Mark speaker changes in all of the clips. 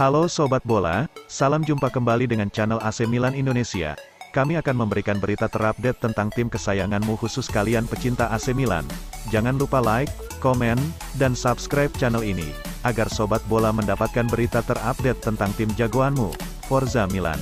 Speaker 1: Halo Sobat Bola, salam jumpa kembali dengan channel AC Milan Indonesia. Kami akan memberikan berita terupdate tentang tim kesayanganmu khusus kalian pecinta AC Milan. Jangan lupa like, komen, dan subscribe channel ini, agar Sobat Bola mendapatkan berita terupdate tentang tim jagoanmu, Forza Milan.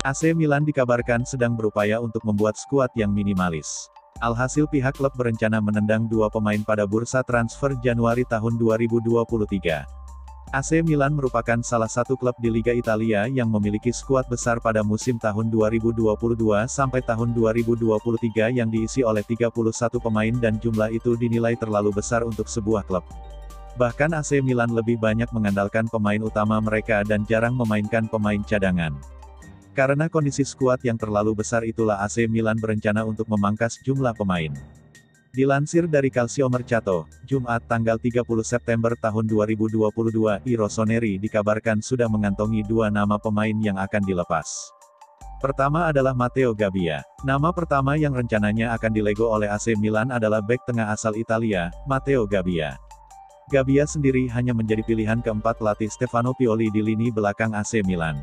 Speaker 1: AC Milan dikabarkan sedang berupaya untuk membuat skuad yang minimalis. Alhasil pihak klub berencana menendang dua pemain pada bursa transfer Januari tahun 2023. AC Milan merupakan salah satu klub di Liga Italia yang memiliki skuad besar pada musim tahun 2022 sampai tahun 2023 yang diisi oleh 31 pemain dan jumlah itu dinilai terlalu besar untuk sebuah klub. Bahkan AC Milan lebih banyak mengandalkan pemain utama mereka dan jarang memainkan pemain cadangan. Karena kondisi skuad yang terlalu besar itulah AC Milan berencana untuk memangkas jumlah pemain. Dilansir dari Calciomercato, Jumat tanggal 30 September tahun 2022, Rossoneri dikabarkan sudah mengantongi dua nama pemain yang akan dilepas. Pertama adalah Matteo Gabbia. Nama pertama yang rencananya akan dilego oleh AC Milan adalah bek tengah asal Italia, Matteo Gabbia. Gabbia sendiri hanya menjadi pilihan keempat pelatih Stefano Pioli di lini belakang AC Milan.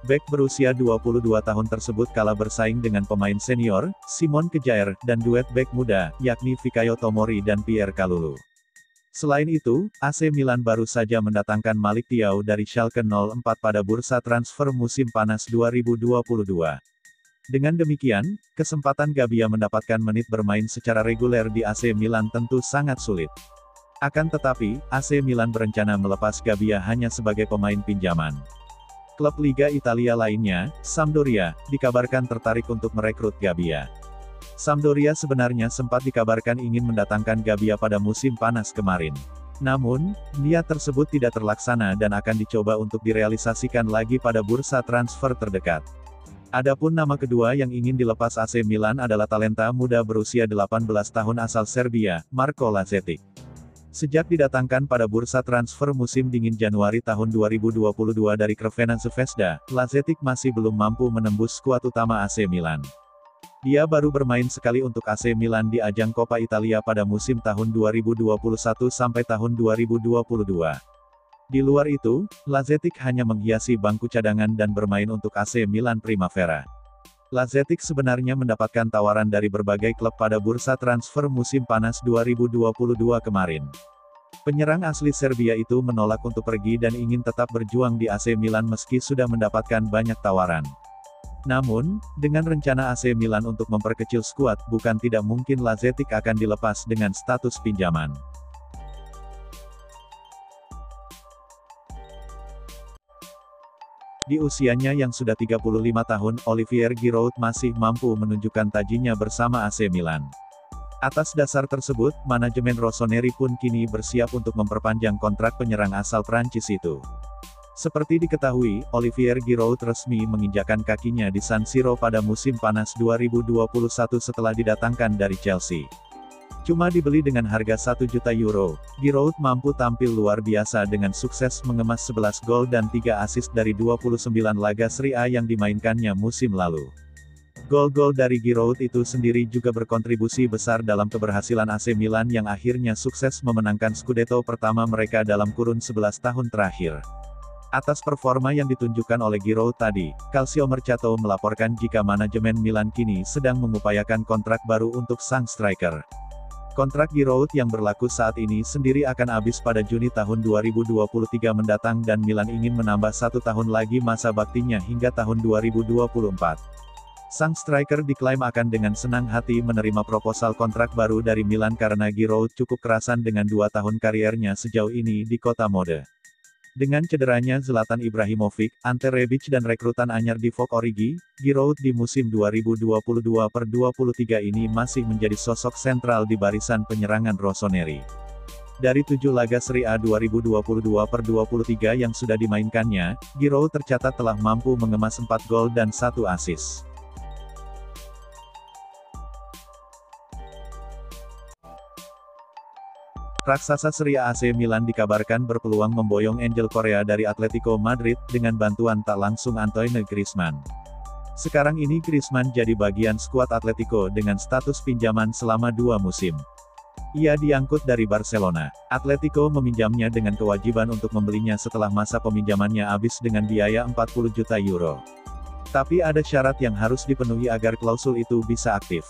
Speaker 1: Bek berusia 22 tahun tersebut kalah bersaing dengan pemain senior, Simon Kjaer, dan duet bek muda, yakni Fikayo Tomori dan Pierre Kalulu. Selain itu, AC Milan baru saja mendatangkan Malik Thiaw dari Schalke 04 pada bursa transfer musim panas 2022. Dengan demikian, kesempatan Gabbia mendapatkan menit bermain secara reguler di AC Milan tentu sangat sulit. Akan tetapi, AC Milan berencana melepas Gabbia hanya sebagai pemain pinjaman. Klub Liga Italia lainnya, Sampdoria, dikabarkan tertarik untuk merekrut Gabbia. Sampdoria sebenarnya sempat dikabarkan ingin mendatangkan Gabbia pada musim panas kemarin. Namun, niat tersebut tidak terlaksana dan akan dicoba untuk direalisasikan lagi pada bursa transfer terdekat. Adapun nama kedua yang ingin dilepas AC Milan adalah talenta muda berusia 18 tahun asal Serbia, Marko Lazetic. Sejak didatangkan pada bursa transfer musim dingin Januari tahun 2022 dari Crvena Zvezda, Lazetic masih belum mampu menembus skuad utama AC Milan. Dia baru bermain sekali untuk AC Milan di ajang Coppa Italia pada musim tahun 2021 sampai tahun 2022. Di luar itu, Lazetic hanya menghiasi bangku cadangan dan bermain untuk AC Milan Primavera. Lazetic sebenarnya mendapatkan tawaran dari berbagai klub pada bursa transfer musim panas 2022 kemarin. Penyerang asli Serbia itu menolak untuk pergi dan ingin tetap berjuang di AC Milan meski sudah mendapatkan banyak tawaran. Namun, dengan rencana AC Milan untuk memperkecil skuad, bukan tidak mungkin Lazetic akan dilepas dengan status pinjaman. Di usianya yang sudah 35 tahun, Olivier Giroud masih mampu menunjukkan tajinya bersama AC Milan. Atas dasar tersebut, manajemen Rossoneri pun kini bersiap untuk memperpanjang kontrak penyerang asal Prancis itu. Seperti diketahui, Olivier Giroud resmi menginjakkan kakinya di San Siro pada musim panas 2021 setelah didatangkan dari Chelsea. Cuma dibeli dengan harga 1 juta euro, Giroud mampu tampil luar biasa dengan sukses mengemas 11 gol dan 3 assist dari 29 laga Serie A yang dimainkannya musim lalu. Gol-gol dari Giroud itu sendiri juga berkontribusi besar dalam keberhasilan AC Milan yang akhirnya sukses memenangkan Scudetto pertama mereka dalam kurun 11 tahun terakhir. Atas performa yang ditunjukkan oleh Giroud tadi, Calciomercato melaporkan jika manajemen Milan kini sedang mengupayakan kontrak baru untuk sang striker. Kontrak Giroud yang berlaku saat ini sendiri akan habis pada Juni tahun 2023 mendatang dan Milan ingin menambah 1 tahun lagi masa baktinya hingga tahun 2024. Sang striker diklaim akan dengan senang hati menerima proposal kontrak baru dari Milan karena Giroud cukup kerasan dengan 2 tahun kariernya sejauh ini di kota mode. Dengan cederanya Zlatan Ibrahimovic, Ante Rebic dan rekrutan anyar Divock Origi, Giroud di musim 2022/23 ini masih menjadi sosok sentral di barisan penyerangan Rossoneri. Dari 7 laga Serie A 2022/23 yang sudah dimainkannya, Giroud tercatat telah mampu mengemas 4 gol dan 1 assist. Raksasa Serie A AC Milan dikabarkan berpeluang memboyong Angel Korea dari Atletico Madrid, dengan bantuan tak langsung Antoine Griezmann. Sekarang ini Griezmann jadi bagian skuad Atletico dengan status pinjaman selama 2 musim. Ia diangkut dari Barcelona. Atletico meminjamnya dengan kewajiban untuk membelinya setelah masa peminjamannya habis dengan biaya 40 juta euro. Tapi ada syarat yang harus dipenuhi agar klausul itu bisa aktif.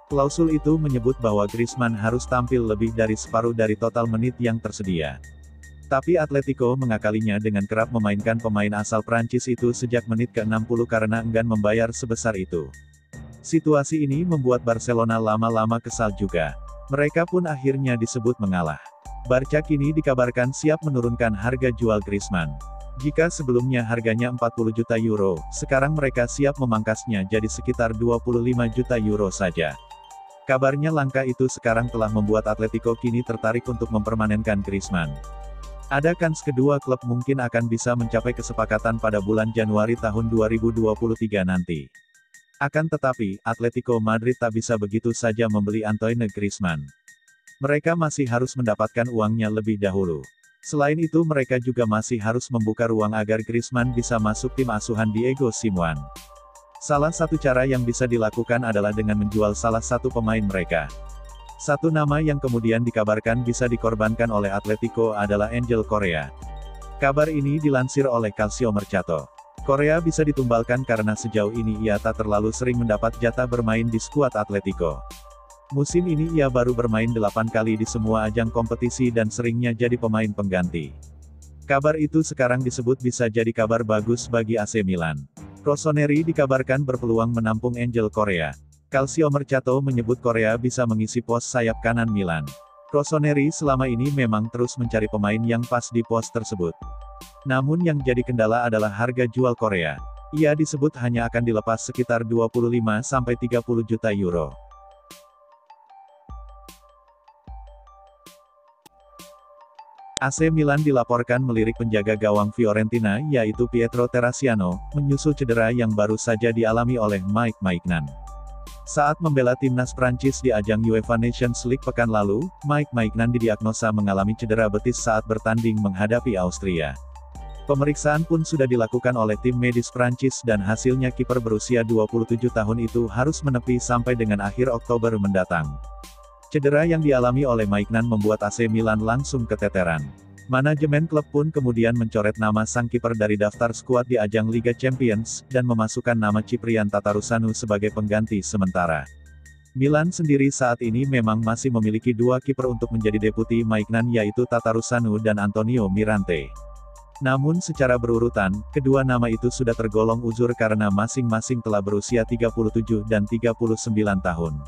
Speaker 1: Klausul itu menyebut bahwa Griezmann harus tampil lebih dari separuh dari total menit yang tersedia. Tapi Atletico mengakalinya dengan kerap memainkan pemain asal Prancis itu sejak menit ke-60 karena enggan membayar sebesar itu. Situasi ini membuat Barcelona lama-lama kesal juga. Mereka pun akhirnya disebut mengalah. Barca kini dikabarkan siap menurunkan harga jual Griezmann. Jika sebelumnya harganya 40 juta euro, sekarang mereka siap memangkasnya jadi sekitar 25 juta euro saja. Kabarnya langkah itu sekarang telah membuat Atletico kini tertarik untuk mempermanenkan Griezmann. Ada kans kedua klub mungkin akan bisa mencapai kesepakatan pada bulan Januari tahun 2023 nanti. Akan tetapi, Atletico Madrid tak bisa begitu saja membeli Antoine Griezmann. Mereka masih harus mendapatkan uangnya lebih dahulu. Selain itu mereka juga masih harus membuka ruang agar Griezmann bisa masuk tim asuhan Diego Simeone. Salah satu cara yang bisa dilakukan adalah dengan menjual salah satu pemain mereka. Satu nama yang kemudian dikabarkan bisa dikorbankan oleh Atletico adalah Angel Correa. Kabar ini dilansir oleh Calcio Mercato. Correa bisa ditumbalkan karena sejauh ini ia tak terlalu sering mendapat jatah bermain di skuad Atletico. Musim ini ia baru bermain 8 kali di semua ajang kompetisi dan seringnya jadi pemain pengganti. Kabar itu sekarang disebut bisa jadi kabar bagus bagi AC Milan. Rossoneri dikabarkan berpeluang menampung Angel Correa. Calcio Mercato menyebut Correa bisa mengisi pos sayap kanan Milan. Rossoneri selama ini memang terus mencari pemain yang pas di pos tersebut. Namun yang jadi kendala adalah harga jual Correa. Ia disebut hanya akan dilepas sekitar 25-30 juta euro. AC Milan dilaporkan melirik penjaga gawang Fiorentina yaitu Pietro Terracciano, menyusul cedera yang baru saja dialami oleh Mike Maignan. Saat membela timnas Prancis di ajang UEFA Nations League pekan lalu, Mike Maignan didiagnosa mengalami cedera betis saat bertanding menghadapi Austria. Pemeriksaan pun sudah dilakukan oleh tim medis Prancis dan hasilnya kiper berusia 27 tahun itu harus menepi sampai dengan akhir Oktober mendatang. Cedera yang dialami oleh Maignan membuat AC Milan langsung keteteran. Manajemen klub pun kemudian mencoret nama sang kiper dari daftar skuad di ajang Liga Champions, dan memasukkan nama Ciprian Tatarusanu sebagai pengganti sementara. Milan sendiri saat ini memang masih memiliki 2 kiper untuk menjadi deputi Maignan yaitu Tatarusanu dan Antonio Mirante. Namun secara berurutan, kedua nama itu sudah tergolong uzur karena masing-masing telah berusia 37 dan 39 tahun.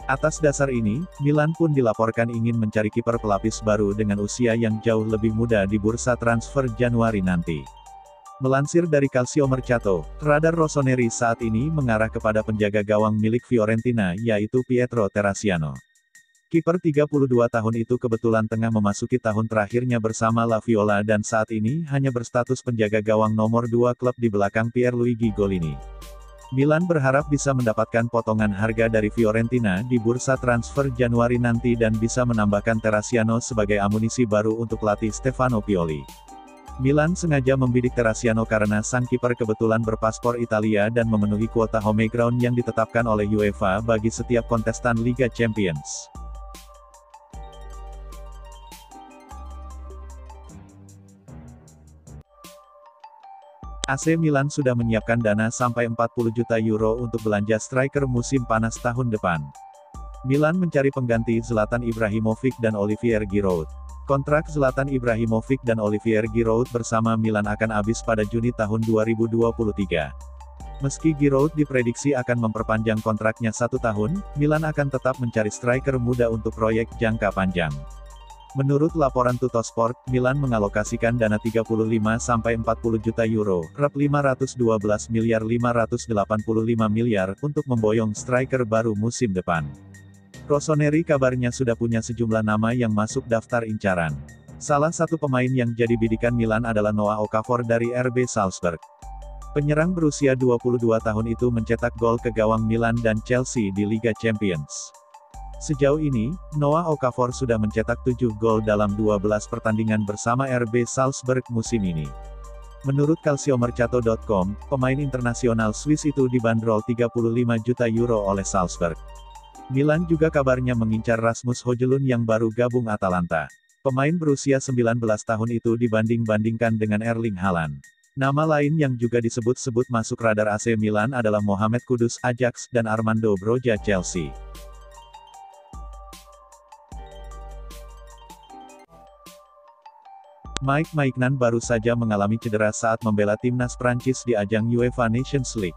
Speaker 1: Atas dasar ini, Milan pun dilaporkan ingin mencari kiper pelapis baru dengan usia yang jauh lebih muda di bursa transfer Januari nanti. Melansir dari Calcio Mercato, radar Rossoneri saat ini mengarah kepada penjaga gawang milik Fiorentina yaitu Pietro Terracciano. Kiper 32 tahun itu kebetulan tengah memasuki tahun terakhirnya bersama La Viola dan saat ini hanya berstatus penjaga gawang nomor 2 klub di belakang Pierluigi Golini. Milan berharap bisa mendapatkan potongan harga dari Fiorentina di bursa transfer Januari nanti dan bisa menambahkan Terracciano sebagai amunisi baru untuk pelatih Stefano Pioli. Milan sengaja membidik Terracciano karena sang kiper kebetulan berpaspor Italia dan memenuhi kuota home ground yang ditetapkan oleh UEFA bagi setiap kontestan Liga Champions. AC Milan sudah menyiapkan dana sampai 40 juta euro untuk belanja striker musim panas tahun depan. Milan mencari pengganti Zlatan Ibrahimovic dan Olivier Giroud. Kontrak Zlatan Ibrahimovic dan Olivier Giroud bersama Milan akan habis pada Juni tahun 2023. Meski Giroud diprediksi akan memperpanjang kontraknya 1 tahun, Milan akan tetap mencari striker muda untuk proyek jangka panjang. Menurut laporan Tuttosport, Milan mengalokasikan dana 35-40 juta euro, rep 512 miliar 585 miliar, untuk memboyong striker baru musim depan. Rossoneri kabarnya sudah punya sejumlah nama yang masuk daftar incaran. Salah satu pemain yang jadi bidikan Milan adalah Noah Okafor dari RB Salzburg. Penyerang berusia 22 tahun itu mencetak gol ke gawang Milan dan Chelsea di Liga Champions. Sejauh ini, Noah Okafor sudah mencetak 7 gol dalam 12 pertandingan bersama RB Salzburg musim ini. Menurut Calciomercato.com, pemain internasional Swiss itu dibanderol 35 juta euro oleh Salzburg. Milan juga kabarnya mengincar Rasmus Højlund yang baru gabung Atalanta. Pemain berusia 19 tahun itu dibanding-bandingkan dengan Erling Haaland. Nama lain yang juga disebut-sebut masuk radar AC Milan adalah Mohamed Kudus Ajax dan Armando Broja Chelsea. Mike Maignan baru saja mengalami cedera saat membela timnas Prancis di ajang UEFA Nations League.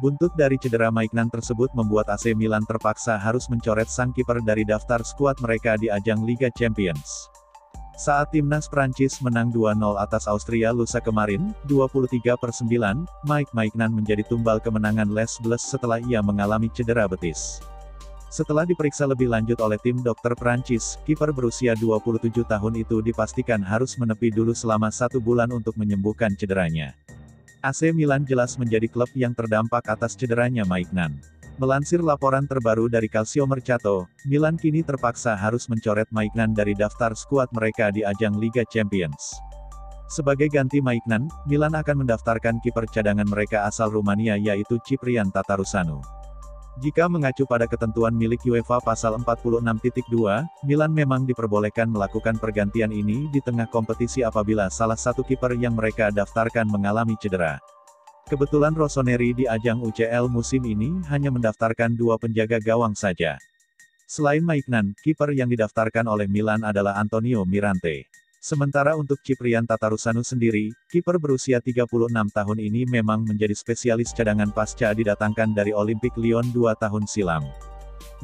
Speaker 1: Buntut dari cedera Maignan tersebut membuat AC Milan terpaksa harus mencoret sang kiper dari daftar skuad mereka di ajang Liga Champions. Saat timnas Prancis menang 2-0 atas Austria lusa kemarin, 23/9, Mike Maignan menjadi tumbal kemenangan Les Bleus setelah ia mengalami cedera betis. Setelah diperiksa lebih lanjut oleh tim dokter Prancis, kiper berusia 27 tahun itu dipastikan harus menepi dulu selama 1 bulan untuk menyembuhkan cederanya. AC Milan jelas menjadi klub yang terdampak atas cederanya Maignan. Melansir laporan terbaru dari Calciomercato, Milan kini terpaksa harus mencoret Maignan dari daftar skuad mereka di ajang Liga Champions. Sebagai ganti Maignan, Milan akan mendaftarkan kiper cadangan mereka asal Rumania yaitu Ciprian Tatarusanu. Jika mengacu pada ketentuan milik UEFA pasal 46.2, Milan memang diperbolehkan melakukan pergantian ini di tengah kompetisi apabila salah satu kiper yang mereka daftarkan mengalami cedera. Kebetulan Rossoneri di ajang UCL musim ini hanya mendaftarkan 2 penjaga gawang saja. Selain Maignan, kiper yang didaftarkan oleh Milan adalah Antonio Mirante. Sementara untuk Ciprian Tatarusanu sendiri, kiper berusia 36 tahun ini memang menjadi spesialis cadangan pasca didatangkan dari Olympique Lyon 2 tahun silam.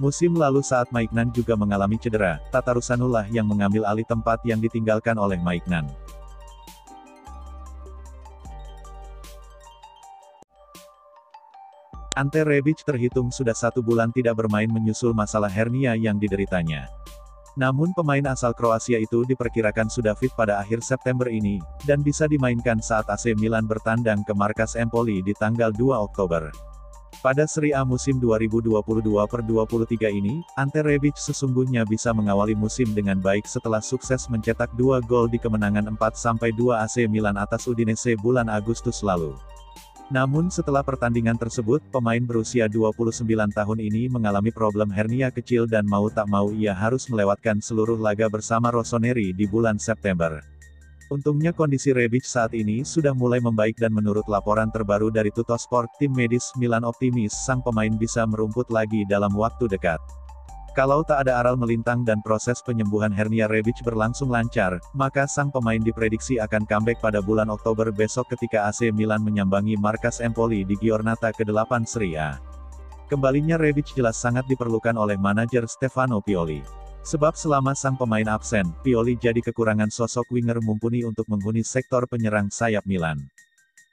Speaker 1: Musim lalu saat Maignan juga mengalami cedera, Tatarusanu lah yang mengambil alih tempat yang ditinggalkan oleh Maignan. Ante Rebic terhitung sudah 1 bulan tidak bermain menyusul masalah hernia yang dideritanya. Namun pemain asal Kroasia itu diperkirakan sudah fit pada akhir September ini, dan bisa dimainkan saat AC Milan bertandang ke markas Empoli di tanggal 2 Oktober. Pada Serie A musim 2022/23 ini, Ante Rebic sesungguhnya bisa mengawali musim dengan baik setelah sukses mencetak 2 gol di kemenangan 4-2 AC Milan atas Udinese bulan Agustus lalu. Namun setelah pertandingan tersebut, pemain berusia 29 tahun ini mengalami problem hernia kecil dan mau tak mau ia harus melewatkan seluruh laga bersama Rossoneri di bulan September. Untungnya kondisi Rebic saat ini sudah mulai membaik dan menurut laporan terbaru dari Tuttosport, tim medis Milan optimis sang pemain bisa merumput lagi dalam waktu dekat. Kalau tak ada aral melintang dan proses penyembuhan hernia Rebic berlangsung lancar, maka sang pemain diprediksi akan comeback pada bulan Oktober besok ketika AC Milan menyambangi markas Empoli di Giornata ke-8 Serie A. Kembalinya Rebic jelas sangat diperlukan oleh manajer Stefano Pioli. Sebab selama sang pemain absen, Pioli jadi kekurangan sosok winger mumpuni untuk menghuni sektor penyerang sayap Milan.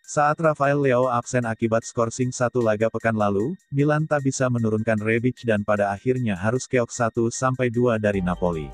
Speaker 1: Saat Rafael Leao absen akibat skorsing 1 laga pekan lalu, Milan tak bisa menurunkan Rebic dan pada akhirnya harus keok 1-2 dari Napoli.